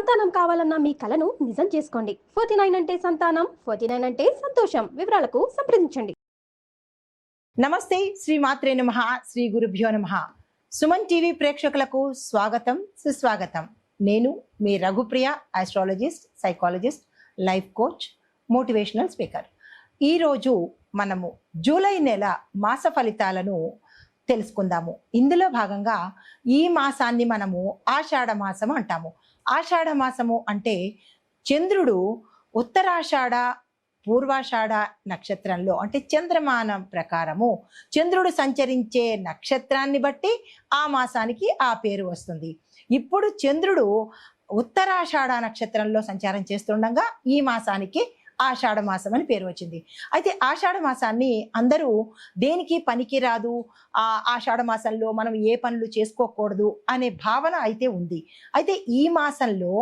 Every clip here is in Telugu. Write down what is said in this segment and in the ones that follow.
సంతానం కావాలన్న మీ కలను నిజం చేసుకోండి. 49 అంటే సంతానం, 49 అంటే సంతోషం. వివరాలకు సంప్రదించండి. నమస్తే, శ్రీ మాత్రే నమః, శ్రీ గురుభ్యో నమః. సుమన్ టీవీ ప్రేక్షకులకు స్వాగతం, సుస్వాగతం. నేను మీ Raghupriya, astrologist, psychologist, life coach, motivational speaker. ఈరోజు మనము జూలై నెల మాస ఫలితాలను తెలుసుకుందాము. ఇందులో భాగంగా ఈ మాసాన్ని మనము ఆషాఢ మాసం అంటాము. ఆషాఢ మాసము అంటే చంద్రుడు ఉత్తరాషాఢ పూర్వాషాఢ నక్షత్రంలో, అంటే చంద్రమానం ప్రకారము చంద్రుడు సంచరించే నక్షత్రాన్ని బట్టి ఆ మాసానికి ఆ పేరు వస్తుంది. ఇప్పుడు చంద్రుడు ఉత్తరాషాఢ నక్షత్రంలో సంచారం చేస్తుండగా ఈ మాసానికి ఆషాఢ మాసం అని పేరు వచ్చింది. అయితే ఆషాఢ మాసాన్ని అందరూ దేనికి పనికి రాదు, ఆషాఢ మాసంలో మనం ఏ పనులు చేసుకోకూడదు అనే భావన అయితే ఉంది. అయితే ఈ మాసంలో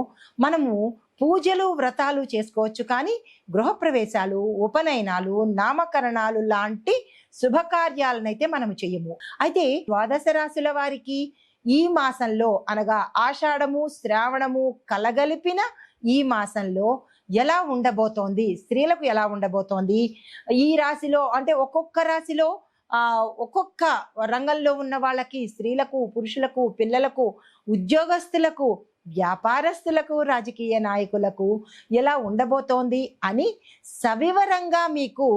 మనము పూజలు వ్రతాలు చేసుకోవచ్చు, కానీ గృహప్రవేశాలు, ఉపనయనాలు, నామకరణాలు లాంటి శుభకార్యాలనైతే మనము చెయ్యము. అయితే ద్వాదశ రాశుల వారికి ఈ మాసంలో అనగా ఆషాఢము శ్రావణము కలగలిపిన ఈ మాసంలో ఎలా ఉండబోతోంది, స్త్రీలకు ఎలా ఉండబోతోంది, ఈ రాశిలో అంటే ఒక్కొక్క రాశిలో ఒక్కొక్క రంగంలో ఉన్న వాళ్ళకి, స్త్రీలకు, పురుషులకు, పిల్లలకు, ఉద్యోగస్తులకు, వ్యాపారస్తులకు, రాజకీయ నాయకులకు ఎలా ఉండబోతోంది అని సవివరంగా మీకు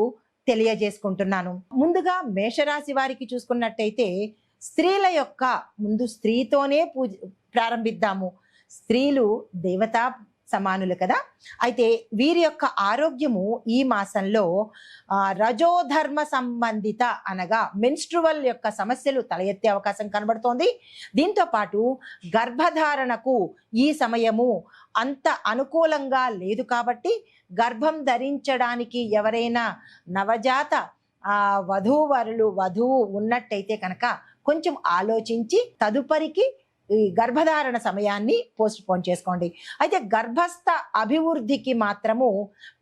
తెలియజేసుకుంటున్నాను. ముందుగా మేషరాశి వారికి చూసుకున్నట్టయితే స్త్రీల యొక్క ముందు స్త్రీతోనే ప్రారంభిద్దాము. స్త్రీలు దేవతా సమానులు కదా. అయితే వీరి యొక్క ఆరోగ్యము ఈ మాసంలో రజోధర్మ సంబంధిత అనగా మెన్స్ట్రువల్ యొక్క సమస్యలు తల ఎత్తే అవకాశం కనబడుతోంది. దీంతో పాటు గర్భధారణకు ఈ సమయము అంత అనుకూలంగా లేదు కాబట్టి గర్భం ధరించడానికి ఎవరైనా నవజాత వధువు ఉన్నట్టయితే కనుక కొంచెం ఆలోచించి తదుపరికి ఈ గర్భధారణ సమయాన్ని పోస్ట్ పోన్ చేసుకోండి. అయితే గర్భస్థ అభివృద్ధికి మాత్రము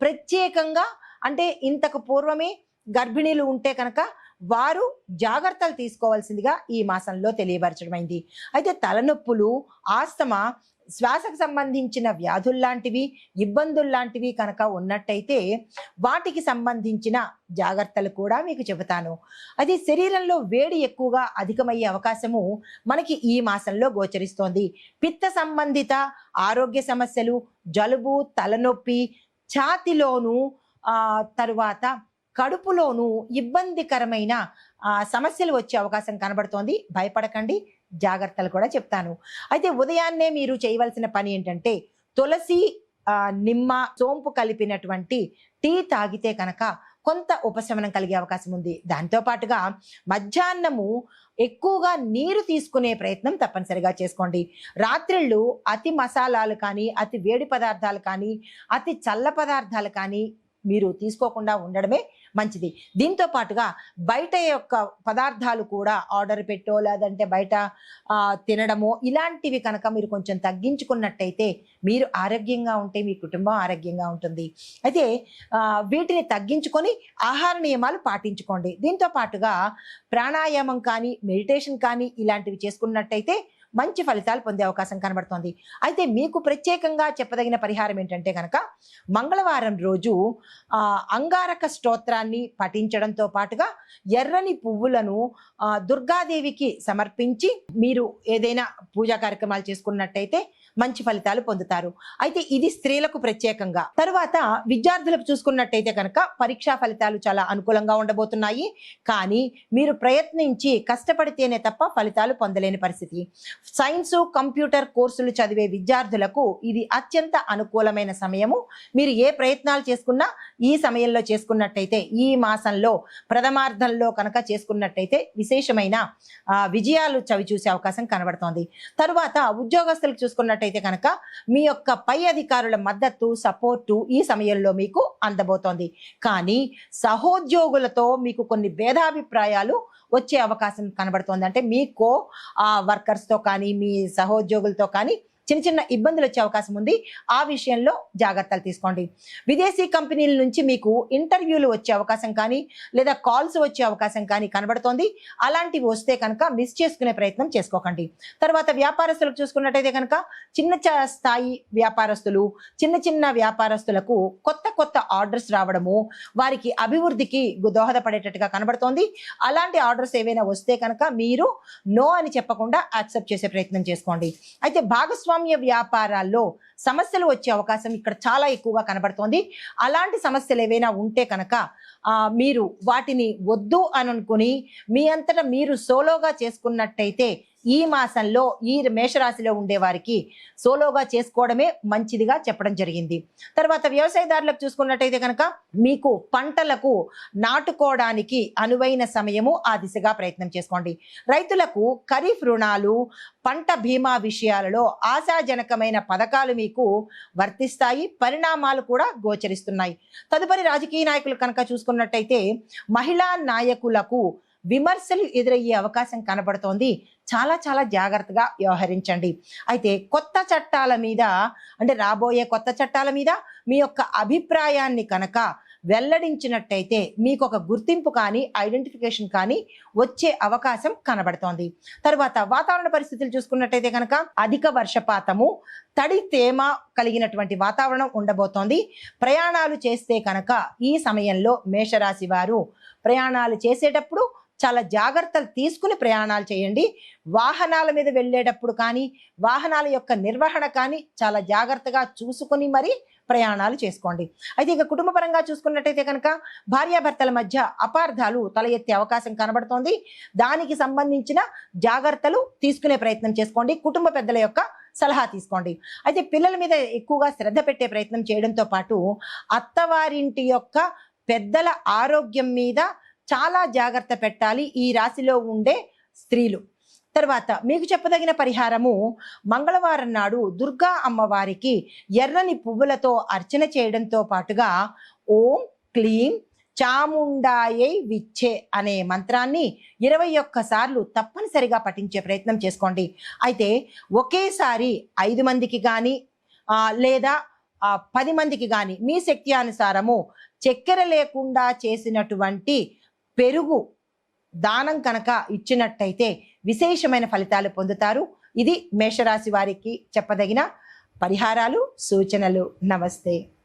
ప్రత్యేకంగా, అంటే ఇంతకు పూర్వమే గర్భిణీలు ఉంటే కనుక వారు జాగ్రత్తలు తీసుకోవాల్సిందిగా ఈ మాసంలో తెలియపరచడమైంది. అయితే తలనొప్పులు, ఆస్తమా, శ్వాసకు సంబంధించిన వ్యాధుల్లాంటివి, ఇబ్బందుల్లాంటివి కనుక ఉన్నట్టయితే వాటికి సంబంధించిన జాగ్రత్తలు కూడా మీకు చెబుతాను. అది శరీరంలో వేడి ఎక్కువగా అధికమయ్యే అవకాశము మనకి ఈ మాసంలో గోచరిస్తోంది. పిత్త సంబంధిత ఆరోగ్య సమస్యలు, జలుబు, తలనొప్పి, ఛాతిలోను తరువాత కడుపులోను ఇబ్బందికరమైన సమస్యలు వచ్చే అవకాశం కనబడుతోంది. భయపడకండి, జాగ్రత్తలు కూడా చెప్తాను. అయితే ఉదయాన్నే మీరు చేయవలసిన పని ఏంటంటే తులసి, నిమ్మ, సోంపు కలిపినటువంటి టీ తాగితే కనుక కొంత ఉపశమనం కలిగే అవకాశం ఉంది. దాంతో పాటుగా మధ్యాహ్నము ఎక్కువగా నీరు తీసుకునే ప్రయత్నం తప్పనిసరిగా చేసుకోండి. రాత్రిళ్ళు అతి మసాలాలు కానీ, అతి వేడి పదార్థాలు కానీ, అతి చల్ల పదార్థాలు కానీ మీరు తీసుకోకుండా ఉండడమే మంచిది. దీంతో పాటుగా బయట యొక్క పదార్థాలు కూడా ఆర్డర్ పెట్టో లేదంటే బయట తినడమో ఇలాంటివి కనుక మీరు కొంచెం తగ్గించుకున్నట్టయితే మీరు ఆరోగ్యంగా ఉంటే మీ కుటుంబం ఆరోగ్యంగా ఉంటుంది. అయితే వీటిని తగ్గించుకొని ఆహార నియమాలు పాటించుకోండి. దీంతో పాటుగా ప్రాణాయామం కానీ, మెడిటేషన్ కానీ ఇలాంటివి చేసుకున్నట్టయితే మంచి ఫలితాలు పొందే అవకాశం కనబడుతోంది. అయితే మీకు ప్రత్యేకంగా చెప్పదగిన పరిహారం ఏంటంటే కనుక మంగళవారం రోజు అంగారక స్తోత్రాన్ని పఠించడంతో పాటుగా ఎర్రని పువ్వులను దుర్గాదేవికి సమర్పించి మీరు ఏదైనా పూజా కార్యక్రమాలు చేసుకున్నట్టయితే మంచి ఫలితాలు పొందుతారు. అయితే ఇది స్త్రీలకు ప్రత్యేకంగా. తరువాత విద్యార్థులకు చూసుకున్నట్టయితే కనుక పరీక్షా ఫలితాలు చాలా అనుకూలంగా ఉండబోతున్నాయి. కానీ మీరు ప్రయత్నించి కష్టపడితేనే తప్ప ఫలితాలు పొందలేని పరిస్థితి. సైన్స్, కంప్యూటర్ కోర్సులు చదివే విద్యార్థులకు ఇది అత్యంత అనుకూలమైన సమయము. మీరు ఏ ప్రయత్నాలు చేసుకున్నా ఈ సమయంలో చేసుకున్నట్టయితే, ఈ మాసంలో ప్రథమార్థంలో కనుక చేసుకున్నట్టయితే విశేషమైన విజయాలు చవి చూసే అవకాశం కనబడుతోంది. తరువాత ఉద్యోగస్తులకు చూసుకున్నట్టయితే కనుక మీ యొక్క పై అధికారుల మద్దతు, సపోర్టు ఈ సమయంలో మీకు అందబోతోంది. కానీ సహోద్యోగులతో మీకు కొన్ని భేదాభిప్రాయాలు వచ్చే అవకాశం కనబడుతోంది. అంటే మీకు వర్కర్స్తో కానీ, మీ సహోద్యోగులతో కానీ చిన్న చిన్న ఇబ్బందులు వచ్చే అవకాశం ఉంది. ఆ విషయంలో జాగ్రత్తలు తీసుకోండి. విదేశీ కంపెనీల నుంచి మీకు ఇంటర్వ్యూలు వచ్చే అవకాశం కానీ లేదా కాల్స్ వచ్చే అవకాశం కానీ కనబడుతోంది. అలాంటివి వస్తే కనుక మిస్ చేసుకునే ప్రయత్నం చేసుకోకండి. తర్వాత వ్యాపారస్తులకు చూసుకున్నట్టయితే కనుక చిన్న స్థాయి వ్యాపారస్తులు, చిన్న చిన్న వ్యాపారస్తులకు కొత్త కొత్త ఆర్డర్స్ రావడము, వారికి అభివృద్ధికి దోహదపడేటట్టుగా కనబడుతోంది. అలాంటి ఆర్డర్స్ ఏవైనా వస్తే కనుక మీరు నో అని చెప్పకుండా యాక్సెప్ట్ చేసే ప్రయత్నం చేసుకోండి. అయితే భాగస్వామ్య వ్యాపారాల్లో సమస్యలు వచ్చే అవకాశం ఇక్కడ చాలా ఎక్కువగా కనబడుతోంది. అలాంటి సమస్యలు ఏవైనా ఉంటే కనుక మీరు వాటిని వద్దు అని అనుకుని మీ అంతటా మీరు సోలోగా చేసుకున్నట్టయితే ఈ మాసంలో ఈ మేషరాశిలో ఉండే వారికి సోలోగా చేసుకోవడమే మంచిదిగా చెప్పడం జరిగింది. తర్వాత వ్యవసాయదారులకు చూసుకున్నట్టయితే కనుక మీకు పంటలకు నాటుకోవడానికి అనువైన సమయము, ఆ దిశగా ప్రయత్నం చేసుకోండి. రైతులకు ఖరీఫ్ రుణాలు, పంట బీమా విషయాలలో ఆశాజనకమైన పథకాలు మీకు వర్తిస్తాయి. పరిణామాలు కూడా గోచరిస్తున్నాయి. తదుపరి రాజకీయ నాయకులు కనుక చూసుకున్నట్టయితే మహిళా నాయకులకు విమర్శలు ఎదురయ్యే అవకాశం కనబడుతోంది. చాలా చాలా జాగ్రత్తగా వ్యవహరించండి. అయితే కొత్త చట్టాల మీద, అంటే రాబోయే కొత్త చట్టాల మీద మీ యొక్క అభిప్రాయాన్ని కనుక వెల్లడించినట్టయితే మీకు ఒక గుర్తింపు కానీ ఐడెంటిఫికేషన్ కానీ వచ్చే అవకాశం కనబడుతోంది. తర్వాత వాతావరణ పరిస్థితులు చూసుకున్నట్టయితే కనుక అధిక వర్షపాతము, తడి తేమ కలిగినటువంటి వాతావరణం ఉండబోతోంది. ప్రయాణాలు చేస్తే కనుక ఈ సమయంలో మేషరాశి వారు ప్రయాణాలు చేసేటప్పుడు చాలా జాగ్రత్తలు తీసుకుని ప్రయాణాలు చేయండి. వాహనాల మీద వెళ్ళేటప్పుడు కానీ వాహనాల యొక్క నిర్వహణ కానీ చాలా జాగ్రత్తగా చూసుకుని మరి ప్రయాణాలు చేసుకోండి. అయితే ఇక కుటుంబ పరంగా చూసుకున్నట్టయితే కనుక భార్యాభర్తల మధ్య అపార్థాలు తల ఎత్తే అవకాశం కనబడుతోంది. దానికి సంబంధించిన జాగ్రత్తలు తీసుకునే ప్రయత్నం చేసుకోండి. కుటుంబ పెద్దల యొక్క సలహా తీసుకోండి. అయితే పిల్లల మీద ఎక్కువగా శ్రద్ధ పెట్టే ప్రయత్నం చేయడంతో పాటు అత్తవారింటి యొక్క పెద్దల ఆరోగ్యం మీద చాలా జాగ్రత్త పెట్టాలి ఈ రాశిలో ఉండే స్త్రీలు. తర్వాత మీకు చెప్పదగిన పరిహారము, మంగళవారం నాడు దుర్గా అమ్మవారికి ఎర్రని పువ్వులతో అర్చన చేయడంతో పాటుగా ఓం క్లీం చాముండాయై విచ్చే అనే మంత్రాన్ని 21 సార్లు తప్పనిసరిగా పఠించే ప్రయత్నం చేసుకోండి. అయితే ఒకేసారి 5 మందికి కానీ లేదా 10 మందికి కానీ మీ శక్తి అనుసారము చక్కెర లేకుండా చేసినటువంటి పెరుగు దానం కనుక ఇచ్చినట్టయితే విశేషమైన ఫలితాలు పొందుతారు. ఇది మేషరాశి వారికి చెప్పదగిన పరిహారాలు, సూచనలు. నమస్తే.